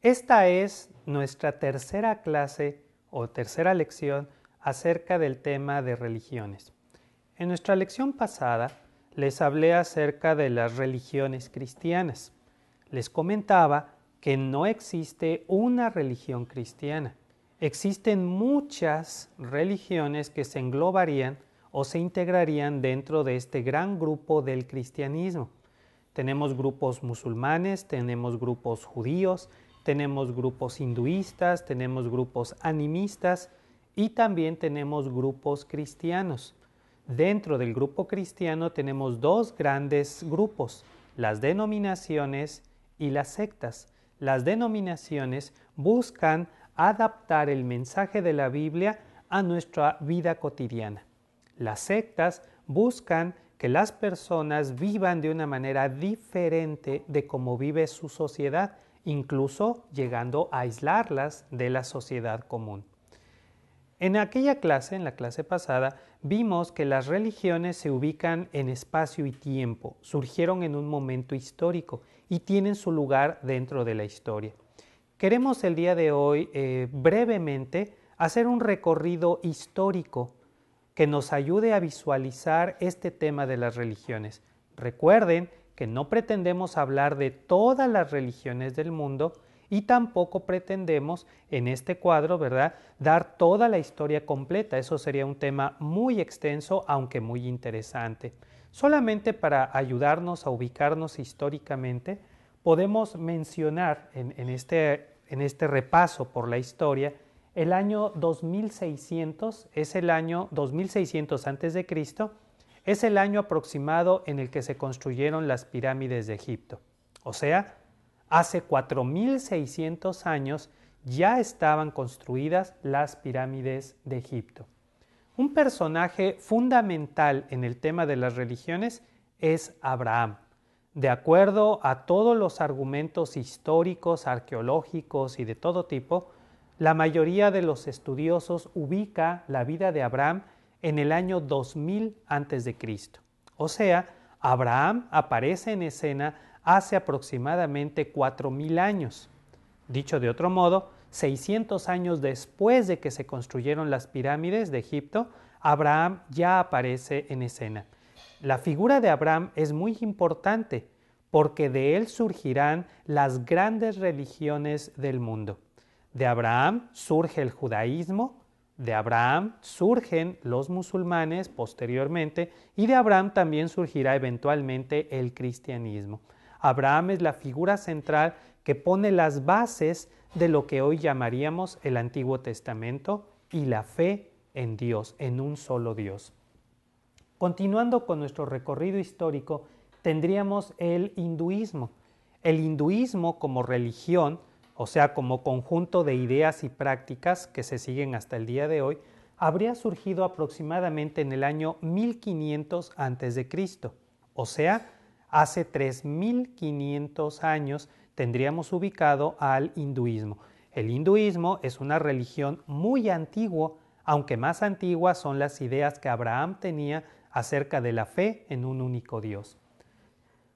Esta es nuestra tercera clase o tercera lección acerca del tema de religiones. En nuestra lección pasada les hablé acerca de las religiones cristianas. Les comentaba que no existe una religión cristiana. Existen muchas religiones que se englobarían o se integrarían dentro de este gran grupo del cristianismo. Tenemos grupos musulmanes, tenemos grupos judíos, tenemos grupos hinduistas, tenemos grupos animistas y también tenemos grupos cristianos. Dentro del grupo cristiano tenemos dos grandes grupos, las denominaciones y las sectas. Las denominaciones buscan adaptar el mensaje de la Biblia a nuestra vida cotidiana. Las sectas buscan que las personas vivan de una manera diferente de cómo vive su sociedad, incluso llegando a aislarlas de la sociedad común. En aquella clase, en la clase pasada, vimos que las religiones se ubican en espacio y tiempo, surgieron en un momento histórico y tienen su lugar dentro de la historia. Queremos el día de hoy brevemente hacer un recorrido histórico que nos ayude a visualizar este tema de las religiones. Recuerden que no pretendemos hablar de todas las religiones del mundo y tampoco pretendemos en este cuadro, ¿verdad?, dar toda la historia completa. Eso sería un tema muy extenso, aunque muy interesante. Solamente para ayudarnos a ubicarnos históricamente, podemos mencionar en este repaso por la historia el año 2600, es el año 2600 a.C., es el año aproximado en el que se construyeron las pirámides de Egipto. O sea, hace 4600 años ya estaban construidas las pirámides de Egipto. Un personaje fundamental en el tema de las religiones es Abraham. De acuerdo a todos los argumentos históricos, arqueológicos y de todo tipo, la mayoría de los estudiosos ubica la vida de Abraham en el año 2000 a.C. O sea, Abraham aparece en escena hace aproximadamente 4000 años. Dicho de otro modo, 600 años después de que se construyeron las pirámides de Egipto, Abraham ya aparece en escena. La figura de Abraham es muy importante porque de él surgirán las grandes religiones del mundo. De Abraham surge el judaísmo, de Abraham surgen los musulmanes posteriormente y de Abraham también surgirá eventualmente el cristianismo. Abraham es la figura central que pone las bases de lo que hoy llamaríamos el Antiguo Testamento y la fe en Dios, en un solo Dios. Continuando con nuestro recorrido histórico, tendríamos el hinduismo. El hinduismo como religión, o sea, como conjunto de ideas y prácticas que se siguen hasta el día de hoy, habría surgido aproximadamente en el año 1500 a.C., o sea, hace 3500 años tendríamos ubicado al hinduismo. El hinduismo es una religión muy antigua, aunque más antiguas son las ideas que Abraham tenía acerca de la fe en un único Dios.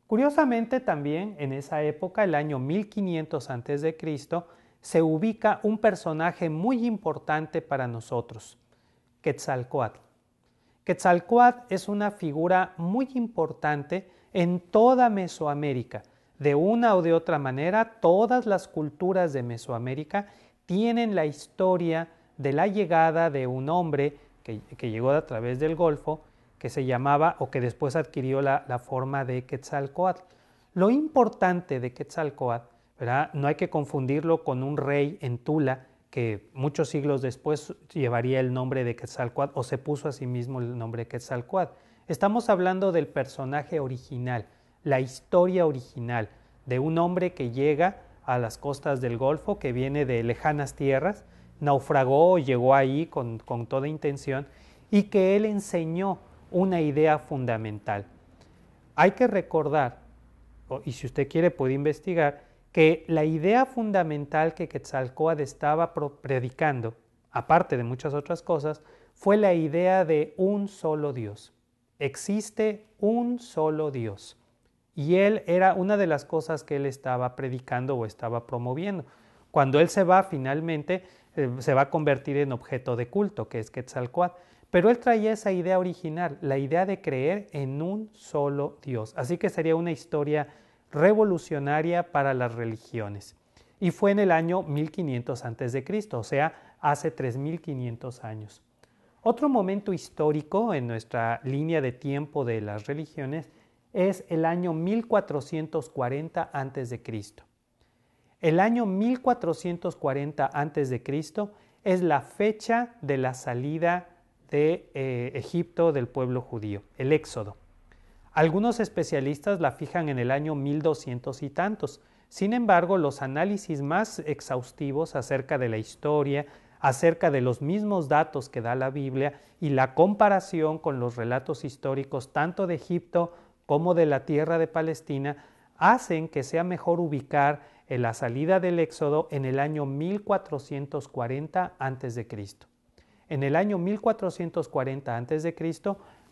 Curiosamente también en esa época, el año 1500 a.C., se ubica un personaje muy importante para nosotros, Quetzalcóatl. Quetzalcóatl es una figura muy importante en toda Mesoamérica. De una o de otra manera, todas las culturas de Mesoamérica tienen la historia de la llegada de un hombre que llegó a través del Golfo, que se llamaba o que después adquirió la forma de Quetzalcóatl. Lo importante de Quetzalcóatl, ¿verdad?, no hay que confundirlo con un rey en Tula que muchos siglos después llevaría el nombre de Quetzalcóatl o se puso a sí mismo el nombre de Quetzalcóatl. Estamos hablando del personaje original, la historia original de un hombre que llega a las costas del Golfo, que viene de lejanas tierras, naufragó, llegó ahí con toda intención y que él enseñó una idea fundamental. Hay que recordar, y si usted quiere puede investigar, que la idea fundamental que Quetzalcóatl estaba predicando, aparte de muchas otras cosas, fue la idea de un solo Dios. Existe un solo Dios. Y él era una de las cosas que él estaba predicando o estaba promoviendo. Cuando él se va, finalmente se va a convertir en objeto de culto, que es Quetzalcóatl. Pero él traía esa idea original, la idea de creer en un solo Dios. Así que sería una historia revolucionaria para las religiones. Y fue en el año 1500 a.C., o sea, hace 3500 años. Otro momento histórico en nuestra línea de tiempo de las religiones es el año 1440 a.C. El año 1440 a.C. es la fecha de la salida de Egipto del pueblo judío, el Éxodo. Algunos especialistas la fijan en el año 1200 y tantos. Sin embargo, los análisis más exhaustivos acerca de la historia, acerca de los mismos datos que da la Biblia y la comparación con los relatos históricos tanto de Egipto como de la tierra de Palestina, hacen que sea mejor ubicar la salida del Éxodo en el año 1440 a.C. En el año 1440 a.C.,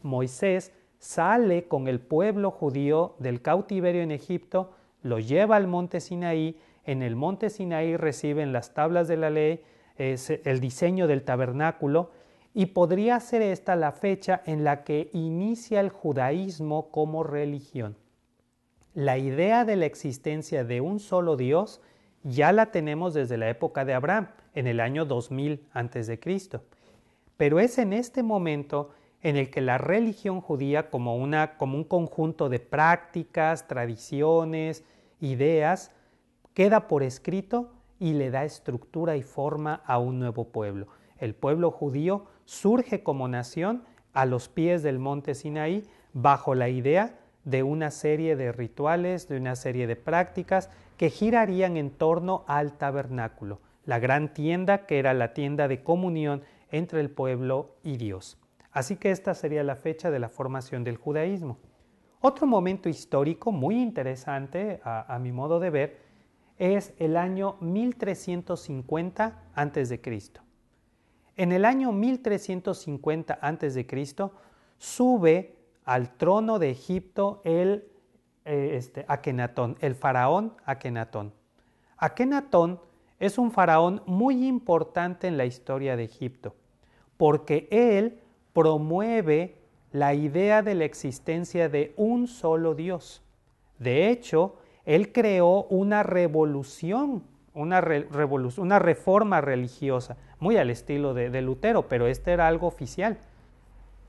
Moisés sale con el pueblo judío del cautiverio en Egipto, lo lleva al monte Sinaí, en el monte Sinaí reciben las tablas de la ley, el diseño del tabernáculo, y podría ser esta la fecha en la que inicia el judaísmo como religión. La idea de la existencia de un solo Dios ya la tenemos desde la época de Abraham, en el año 2000 a.C. Pero es en este momento en el que la religión judía, como un conjunto de prácticas, tradiciones, ideas, queda por escrito y le da estructura y forma a un nuevo pueblo. El pueblo judío surge como nación a los pies del monte Sinaí bajo la idea de una serie de rituales, de una serie de prácticas que girarían en torno al tabernáculo, la gran tienda que era la tienda de comunión entre el pueblo y Dios. Así que esta sería la fecha de la formación del judaísmo. Otro momento histórico muy interesante, a mi modo de ver, es el año 1350 a.C. En el año 1350 a.C. sube al trono de Egipto Akenatón, el faraón Akenatón. Akenatón es un faraón muy importante en la historia de Egipto, porque él promueve la idea de la existencia de un solo Dios. De hecho, él creó una revolución, una reforma religiosa, muy al estilo de Lutero, pero este era algo oficial.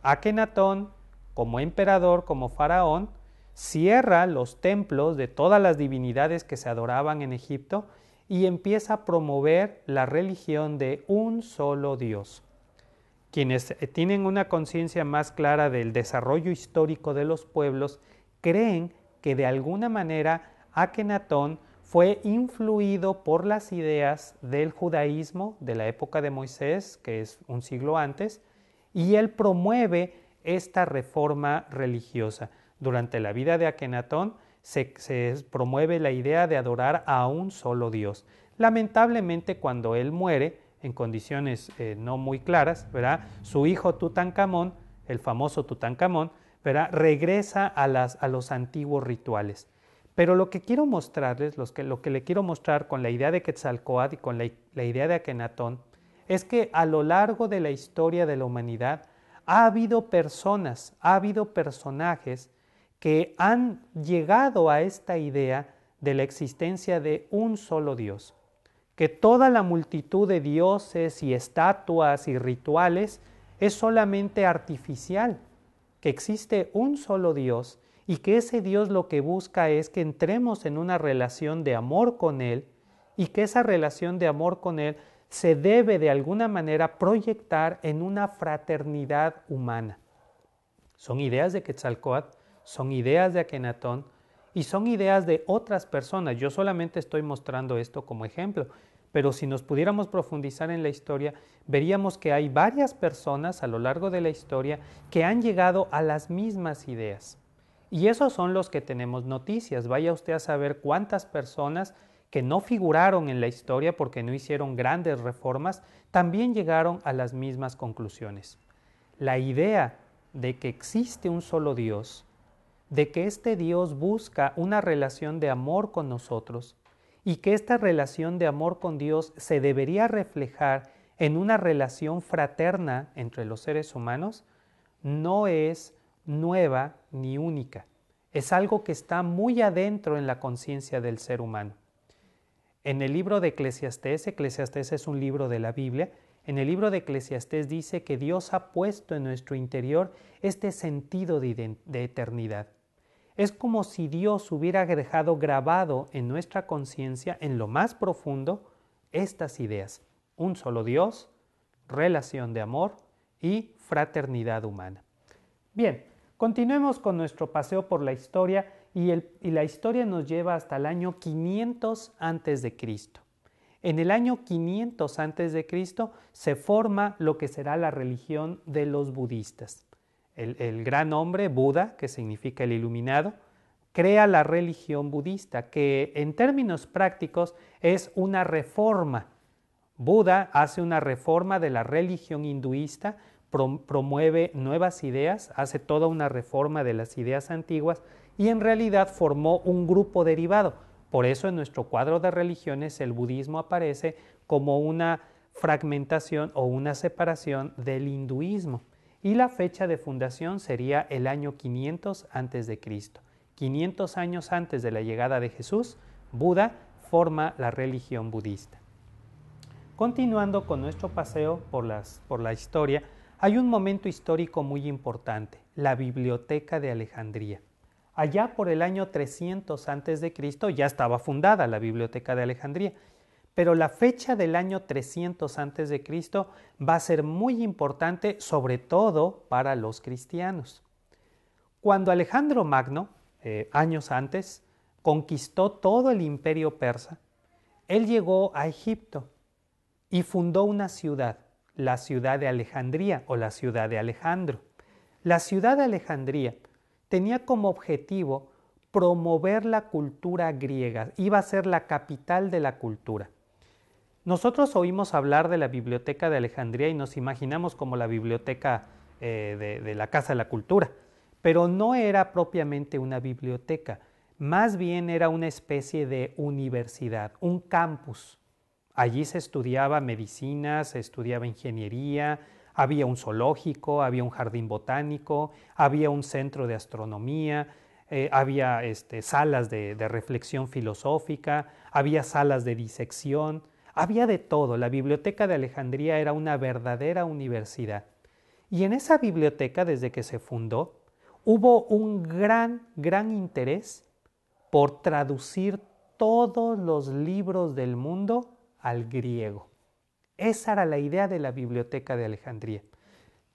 Akenatón, como emperador, como faraón, cierra los templos de todas las divinidades que se adoraban en Egipto y empieza a promover la religión de un solo Dios. Quienes tienen una conciencia más clara del desarrollo histórico de los pueblos creen que de alguna manera Akenatón fue influido por las ideas del judaísmo de la época de Moisés, que es un siglo antes, y él promueve esta reforma religiosa. Durante la vida de Akenatón se promueve la idea de adorar a un solo Dios. Lamentablemente, cuando él muere, en condiciones no muy claras, ¿verdad?, su hijo Tutankamón, el famoso Tutankamón, ¿verdad?, regresa a los antiguos rituales. Pero lo que quiero mostrarles, lo que le quiero mostrar con la idea de Quetzalcóatl y con la idea de Akenatón, es que a lo largo de la historia de la humanidad ha habido personas, ha habido personajes que han llegado a esta idea de la existencia de un solo Dios, que toda la multitud de dioses y estatuas y rituales es solamente artificial, que existe un solo Dios y que ese Dios lo que busca es que entremos en una relación de amor con Él y que esa relación de amor con Él se debe de alguna manera proyectar en una fraternidad humana. Son ideas de Quetzalcóatl, son ideas de Akenatón y son ideas de otras personas. Yo solamente estoy mostrando esto como ejemplo, pero si nos pudiéramos profundizar en la historia, veríamos que hay varias personas a lo largo de la historia que han llegado a las mismas ideas. Y esos son los que tenemos noticias. Vaya usted a saber cuántas personas que no figuraron en la historia porque no hicieron grandes reformas, también llegaron a las mismas conclusiones. La idea de que existe un solo Dios, de que este Dios busca una relación de amor con nosotros y que esta relación de amor con Dios se debería reflejar en una relación fraterna entre los seres humanos, no es nueva ni única. Es algo que está muy adentro en la conciencia del ser humano. En el libro de Eclesiastés, Eclesiastés es un libro de la Biblia, en el libro de Eclesiastés dice que Dios ha puesto en nuestro interior este sentido de eternidad. Es como si Dios hubiera dejado grabado en nuestra conciencia, en lo más profundo, estas ideas. Un solo Dios, relación de amor y fraternidad humana. Bien, continuemos con nuestro paseo por la historia y la historia nos lleva hasta el año 500 a.C. En el año 500 a.C. se forma lo que será la religión de los budistas. El gran hombre, Buda, que significa el iluminado, crea la religión budista, que en términos prácticos es una reforma. Buda hace una reforma de la religión hinduista, promueve nuevas ideas, hace toda una reforma de las ideas antiguas y en realidad formó un grupo derivado. Por eso en nuestro cuadro de religiones el budismo aparece como una fragmentación o una separación del hinduismo. Y la fecha de fundación sería el año 500 a.C. 500 años antes de la llegada de Jesús, Buda forma la religión budista. Continuando con nuestro paseo por la historia, hay un momento histórico muy importante, la Biblioteca de Alejandría. Allá por el año 300 a.C. ya estaba fundada la Biblioteca de Alejandría, pero la fecha del año 300 a.C. va a ser muy importante, sobre todo para los cristianos. Cuando Alejandro Magno, años antes, conquistó todo el imperio persa, él llegó a Egipto y fundó una ciudad, la ciudad de Alejandría o la ciudad de Alejandro. La ciudad de Alejandría tenía como objetivo promover la cultura griega, iba a ser la capital de la cultura. Nosotros oímos hablar de la Biblioteca de Alejandría y nos imaginamos como la biblioteca de la Casa de la Cultura, pero no era propiamente una biblioteca, más bien era una especie de universidad, un campus. Allí se estudiaba medicina, se estudiaba ingeniería, había un zoológico, había un jardín botánico, había un centro de astronomía, había salas de reflexión filosófica, había salas de disección, había de todo. La Biblioteca de Alejandría era una verdadera universidad. Y en esa biblioteca, desde que se fundó, hubo un gran interés por traducir todos los libros del mundo al griego. Esa era la idea de la Biblioteca de Alejandría.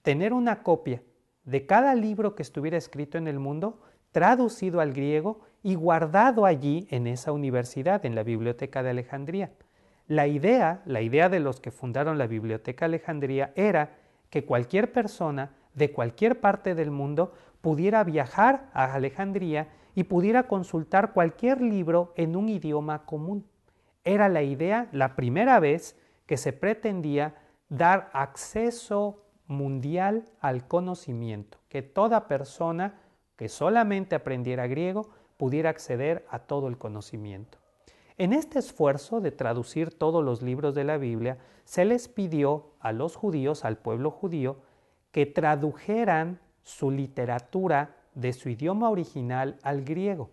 Tener una copia de cada libro que estuviera escrito en el mundo, traducido al griego y guardado allí en esa universidad, en la Biblioteca de Alejandría. La idea de los que fundaron la Biblioteca de Alejandría era que cualquier persona de cualquier parte del mundo pudiera viajar a Alejandría y pudiera consultar cualquier libro en un idioma común. Era la idea, la primera vez que se pretendía dar acceso mundial al conocimiento, que toda persona que solamente aprendiera griego pudiera acceder a todo el conocimiento. En este esfuerzo de traducir todos los libros de la Biblia, se les pidió a los judíos, al pueblo judío, que tradujeran su literatura de su idioma original al griego.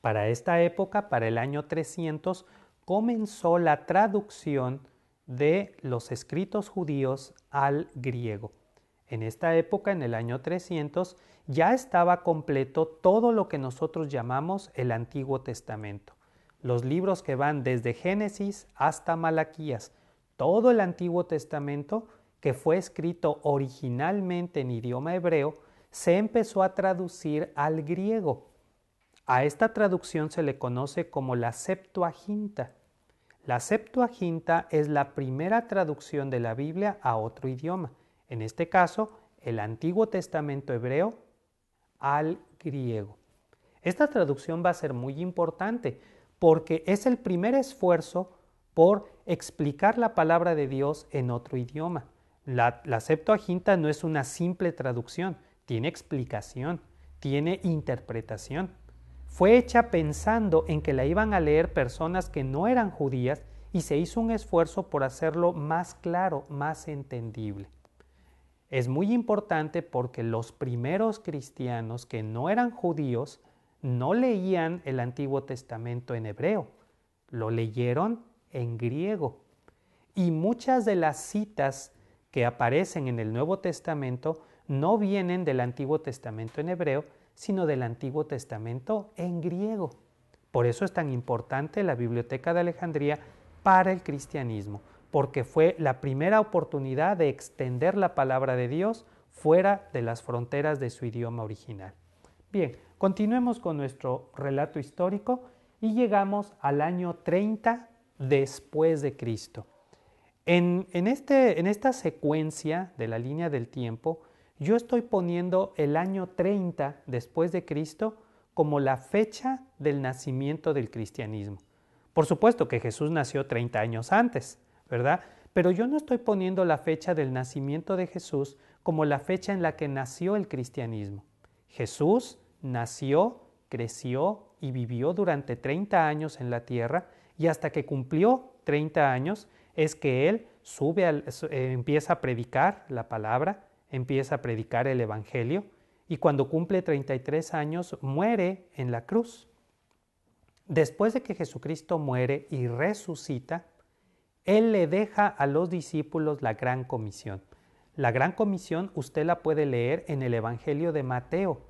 Para esta época, para el año 300, comenzó la traducción de los escritos judíos al griego. En esta época, en el año 300, ya estaba completo todo lo que nosotros llamamos el Antiguo Testamento. Los libros que van desde Génesis hasta Malaquías, todo el Antiguo Testamento que fue escrito originalmente en idioma hebreo, se empezó a traducir al griego. A esta traducción se le conoce como la Septuaginta. La Septuaginta es la primera traducción de la Biblia a otro idioma, en este caso, el Antiguo Testamento hebreo al griego. Esta traducción va a ser muy importante porque es el primer esfuerzo por explicar la palabra de Dios en otro idioma. La Septuaginta no es una simple traducción, tiene explicación, tiene interpretación. fue hecha pensando en que la iban a leer personas que no eran judías y se hizo un esfuerzo por hacerlo más claro, más entendible. Es muy importante porque los primeros cristianos que no eran judíos no leían el Antiguo Testamento en hebreo, lo leyeron en griego. Y muchas de las citas que aparecen en el Nuevo Testamento no vienen del Antiguo Testamento en hebreo, sino del Antiguo Testamento en griego. Por eso es tan importante la Biblioteca de Alejandría para el cristianismo, porque fue la primera oportunidad de extender la palabra de Dios fuera de las fronteras de su idioma original. Bien, continuemos con nuestro relato histórico y llegamos al año 30 después de Cristo. En esta secuencia de la línea del tiempo, yo estoy poniendo el año 30 después de Cristo como la fecha del nacimiento del cristianismo. Por supuesto que Jesús nació 30 años antes, ¿verdad? Pero yo no estoy poniendo la fecha del nacimiento de Jesús como la fecha en la que nació el cristianismo. Jesús nació, creció y vivió durante 30 años en la tierra y hasta que cumplió 30 años es que Él empieza a predicar la palabra, empieza a predicar el Evangelio y cuando cumple 33 años muere en la cruz. Después de que Jesucristo muere y resucita, Él le deja a los discípulos la Gran Comisión. La Gran Comisión usted la puede leer en el Evangelio de Mateo.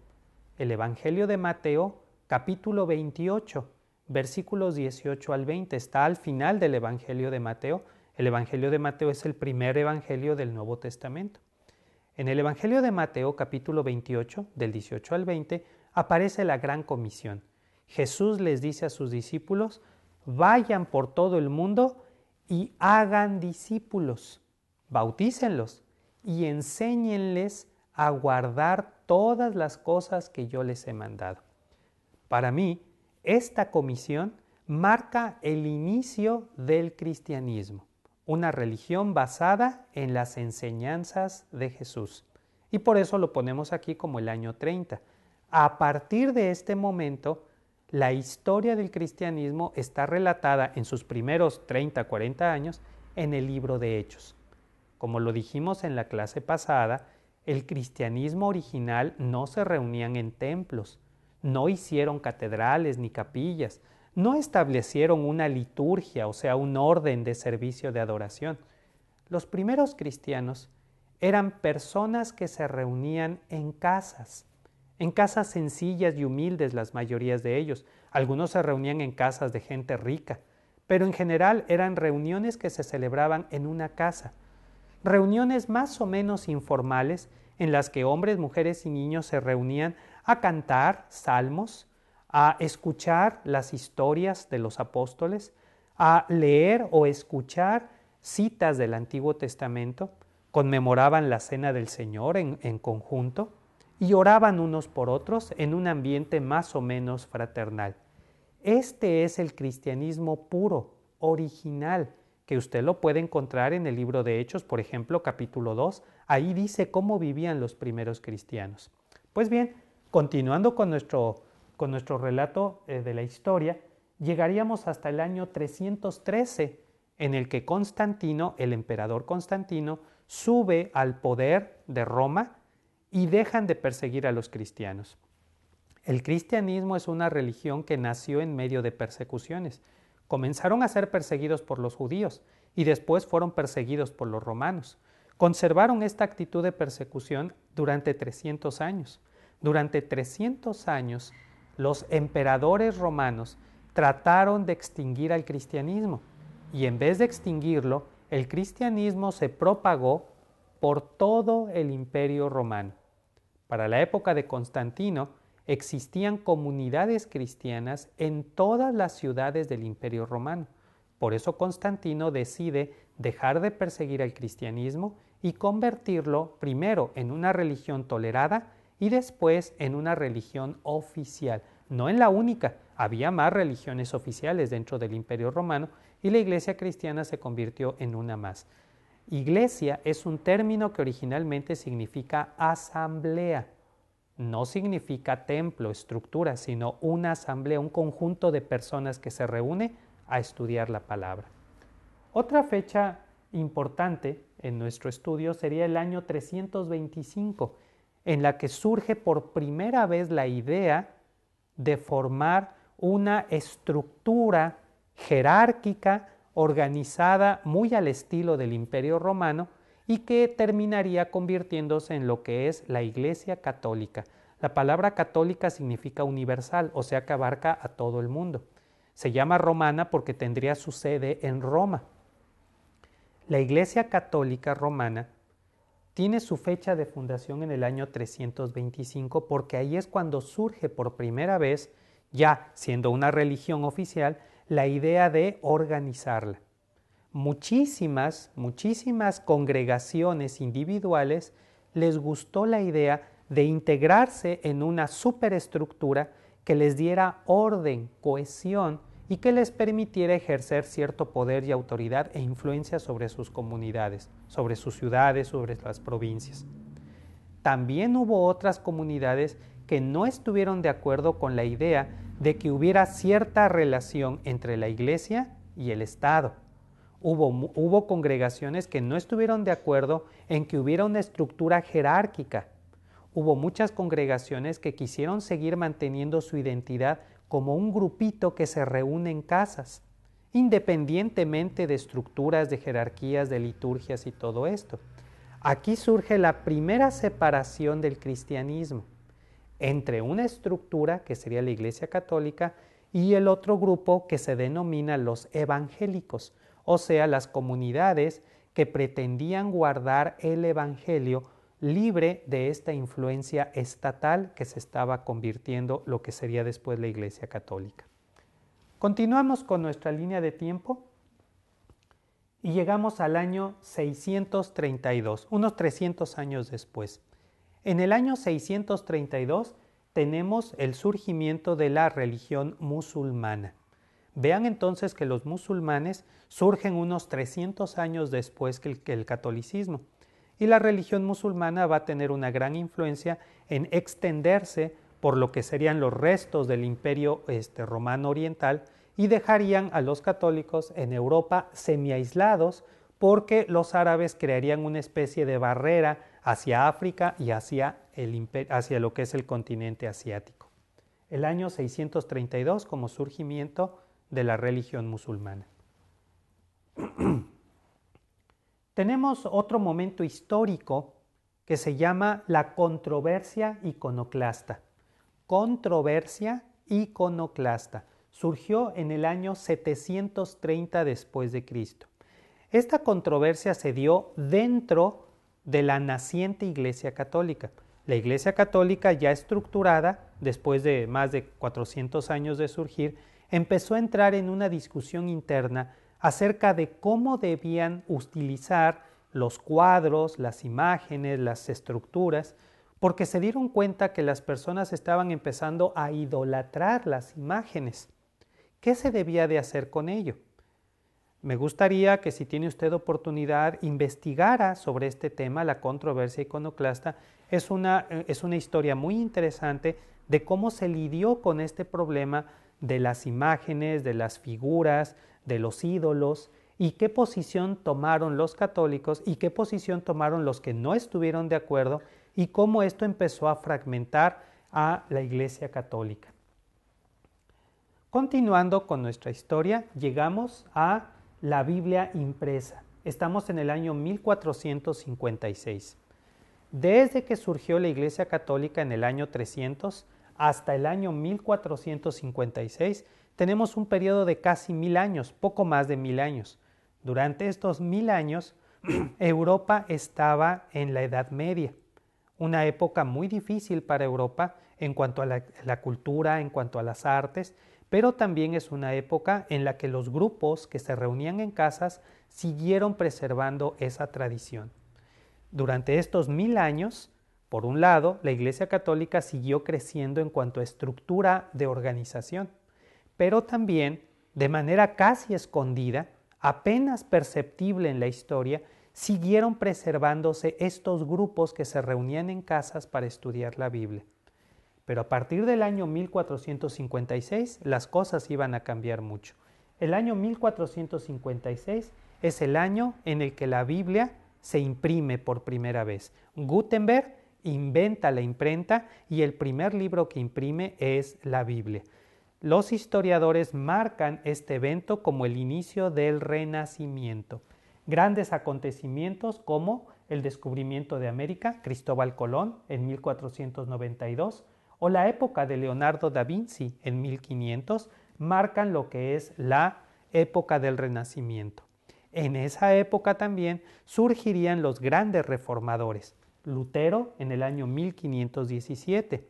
El Evangelio de Mateo, capítulo 28, versículos 18 al 20, está al final del Evangelio de Mateo. El Evangelio de Mateo es el primer evangelio del Nuevo Testamento. En el Evangelio de Mateo, capítulo 28, del 18 al 20, aparece la Gran Comisión. Jesús les dice a sus discípulos, vayan por todo el mundo y hagan discípulos, bautícenlos y enséñenles a guardar todas las cosas que yo les he mandado. Para mí, esta comisión marca el inicio del cristianismo, una religión basada en las enseñanzas de Jesús. Y por eso lo ponemos aquí como el año 30. A partir de este momento, la historia del cristianismo está relatada en sus primeros 30, 40 años en el libro de Hechos. Como lo dijimos en la clase pasada, el cristianismo original no se reunían en templos, no hicieron catedrales ni capillas, no establecieron una liturgia, o sea, un orden de servicio de adoración. Los primeros cristianos eran personas que se reunían en casas sencillas y humildes las mayorías de ellos. Algunos se reunían en casas de gente rica, pero en general eran reuniones que se celebraban en una casa. Reuniones más o menos informales en las que hombres, mujeres y niños se reunían a cantar salmos, a escuchar las historias de los apóstoles, a leer o escuchar citas del Antiguo Testamento, conmemoraban la Cena del Señor en conjunto y oraban unos por otros en un ambiente más o menos fraternal. Este es el cristianismo puro, original, que usted lo puede encontrar en el libro de Hechos, por ejemplo, capítulo 2. Ahí dice cómo vivían los primeros cristianos. Pues bien, continuando con nuestro relato de la historia, llegaríamos hasta el año 313, en el que Constantino, el emperador Constantino, sube al poder de Roma y dejan de perseguir a los cristianos. El cristianismo es una religión que nació en medio de persecuciones. Comenzaron a ser perseguidos por los judíos y después fueron perseguidos por los romanos. Conservaron esta actitud de persecución durante 300 años. Durante 300 años, los emperadores romanos trataron de extinguir al cristianismo y en vez de extinguirlo, el cristianismo se propagó por todo el imperio romano. Para la época de Constantino, existían comunidades cristianas en todas las ciudades del Imperio Romano. Por eso Constantino decide dejar de perseguir al cristianismo y convertirlo primero en una religión tolerada y después en una religión oficial. No en la única, había más religiones oficiales dentro del Imperio Romano y la Iglesia cristiana se convirtió en una más. Iglesia es un término que originalmente significa asamblea. no significa templo, estructura, sino una asamblea, un conjunto de personas que se reúne a estudiar la palabra. Otra fecha importante en nuestro estudio sería el año 325, en la que surge por primera vez la idea de formar una estructura jerárquica organizada muy al estilo del Imperio Romano y que terminaría convirtiéndose en lo que es la Iglesia Católica. La palabra católica significa universal, o sea que abarca a todo el mundo. Se llama romana porque tendría su sede en Roma. La Iglesia Católica Romana tiene su fecha de fundación en el año 325 porque ahí es cuando surge por primera vez, ya siendo una religión oficial, la idea de organizarla. Muchísimas congregaciones individuales les gustó la idea de integrarse en una superestructura que les diera orden, cohesión y que les permitiera ejercer cierto poder y autoridad e influencia sobre sus comunidades, sobre sus ciudades, sobre las provincias. También hubo otras comunidades que no estuvieron de acuerdo con la idea de que hubiera cierta relación entre la Iglesia y el Estado. Hubo congregaciones que no estuvieron de acuerdo en que hubiera una estructura jerárquica. Hubo muchas congregaciones que quisieron seguir manteniendo su identidad como un grupito que se reúne en casas, independientemente de estructuras, de jerarquías, de liturgias y todo esto. Aquí surge la primera separación del cristianismo entre una estructura, que sería la Iglesia Católica, y el otro grupo que se denomina los evangélicos, o sea, las comunidades que pretendían guardar el Evangelio libre de esta influencia estatal que se estaba convirtiendo lo que sería después la Iglesia Católica. Continuamos con nuestra línea de tiempo y llegamos al año 632, unos 300 años después. En el año 632 tenemos el surgimiento de la religión musulmana. Vean entonces que los musulmanes surgen unos 300 años después que el catolicismo. Y la religión musulmana va a tener una gran influencia en extenderse por lo que serían los restos del imperio romano oriental y dejarían a los católicos en Europa semiaislados porque los árabes crearían una especie de barrera hacia África y hacia lo que es el continente asiático. El año 632 como surgimiento de la religión musulmana. Tenemos otro momento histórico que se llama la controversia iconoclasta. Controversia iconoclasta. Surgió en el año 730 después de Cristo. Esta controversia se dio dentro de la naciente Iglesia Católica. La Iglesia Católica, ya estructurada, después de más de 400 años de surgir, empezó a entrar en una discusión interna acerca de cómo debían utilizar los cuadros, las imágenes, las estructuras, porque se dieron cuenta que las personas estaban empezando a idolatrar las imágenes. ¿Qué se debía de hacer con ello? Me gustaría que, si tiene usted oportunidad, investigara sobre este tema. La controversia iconoclasta es una historia muy interesante de cómo se lidió con este problema de las imágenes, de las figuras, de los ídolos, y qué posición tomaron los católicos y qué posición tomaron los que no estuvieron de acuerdo, y cómo esto empezó a fragmentar a la Iglesia Católica. Continuando con nuestra historia, llegamos a la Biblia impresa. Estamos en el año 1456. Desde que surgió la Iglesia Católica en el año 300 hasta el año 1456, tenemos un periodo de casi 1000 años, poco más de 1000 años. Durante estos 1000 años, Europa estaba en la Edad Media, una época muy difícil para Europa en cuanto a la cultura, en cuanto a las artes, pero también es una época en la que los grupos que se reunían en casas siguieron preservando esa tradición. Durante estos 1000 años, por un lado, la Iglesia Católica siguió creciendo en cuanto a estructura de organización, pero también, de manera casi escondida, apenas perceptible en la historia, siguieron preservándose estos grupos que se reunían en casas para estudiar la Biblia. Pero a partir del año 1456 las cosas iban a cambiar mucho. El año 1456 es el año en el que la Biblia se imprime por primera vez. Gutenberg inventa la imprenta y el primer libro que imprime es la Biblia. Los historiadores marcan este evento como el inicio del Renacimiento. Grandes acontecimientos como el descubrimiento de América, Cristóbal Colón en 1492, o la época de Leonardo da Vinci en 1500, marcan lo que es la época del Renacimiento. En esa época también surgirían los grandes reformadores. Lutero en el año 1517.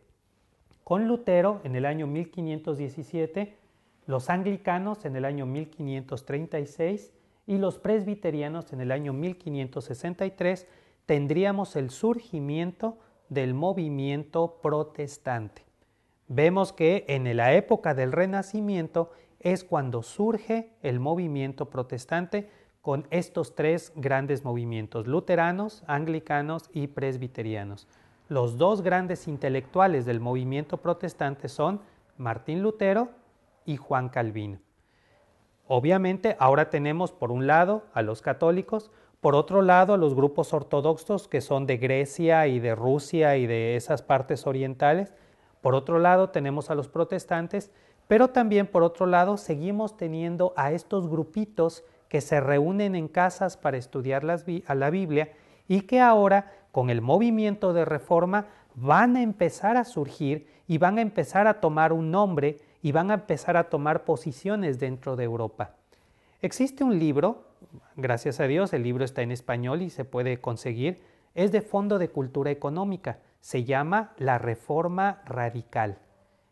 Con Lutero en el año 1517, los anglicanos en el año 1536 y los presbiterianos en el año 1563 tendríamos el surgimiento del movimiento protestante. Vemos que en la época del Renacimiento es cuando surge el movimiento protestante con estos tres grandes movimientos, luteranos, anglicanos y presbiterianos. Los dos grandes intelectuales del movimiento protestante son Martín Lutero y Juan Calvino. Obviamente ahora tenemos por un lado a los católicos, por otro lado a los grupos ortodoxos que son de Grecia y de Rusia y de esas partes orientales, por otro lado tenemos a los protestantes, pero también por otro lado seguimos teniendo a estos grupitos que se reúnen en casas para estudiar a la Biblia y que ahora con el movimiento de reforma van a empezar a surgir y van a empezar a tomar un nombre y van a empezar a tomar posiciones dentro de Europa. Existe un libro, gracias a Dios el libro está en español y se puede conseguir, es de Fondo de Cultura Económica, se llama La Reforma Radical.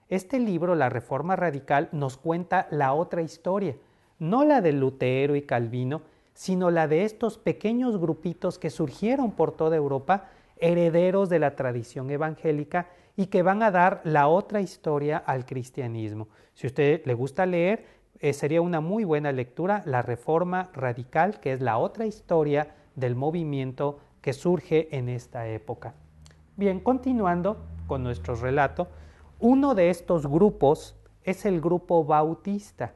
Este libro, La Reforma Radical, nos cuenta la otra historia, no la de Lutero y Calvino, sino la de estos pequeños grupitos que surgieron por toda Europa, herederos de la tradición evangélica y que van a dar la otra historia al cristianismo. Si a usted le gusta leer, sería una muy buena lectura, La Reforma Radical, que es la otra historia del movimiento que surge en esta época. Bien, continuando con nuestro relato, uno de estos grupos es el grupo bautista.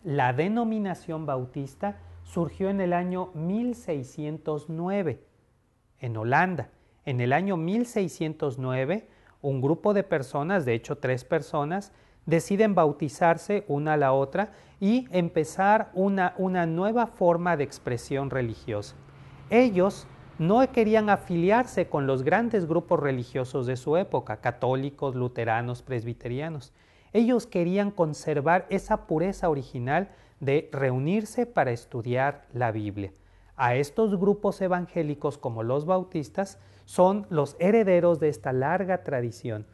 La denominación bautista surgió en el año 1609 en Holanda. En el año 1609, un grupo de personas, de hecho 3 personas, deciden bautizarse una a la otra y empezar una nueva forma de expresión religiosa. Ellos no querían afiliarse con los grandes grupos religiosos de su época, católicos, luteranos, presbiterianos. Ellos querían conservar esa pureza original de reunirse para estudiar la Biblia. A estos grupos evangélicos como los bautistas son los herederos de esta larga tradición.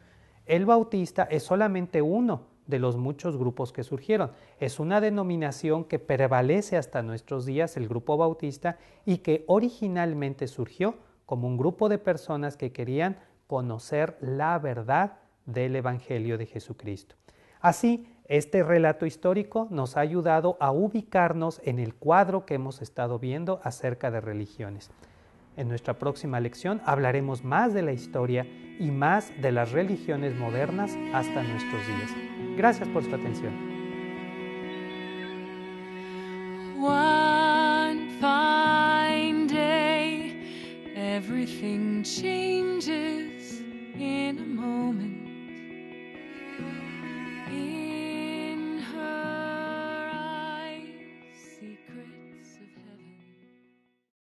El bautista es solamente uno de los muchos grupos que surgieron. Es una denominación que prevalece hasta nuestros días, el grupo bautista, y que originalmente surgió como un grupo de personas que querían conocer la verdad del Evangelio de Jesucristo. Así, este relato histórico nos ha ayudado a ubicarnos en el cuadro que hemos estado viendo acerca de religiones. En nuestra próxima lección hablaremos más de la historia y más de las religiones modernas hasta nuestros días. Gracias por su atención. One fine day, everything changes.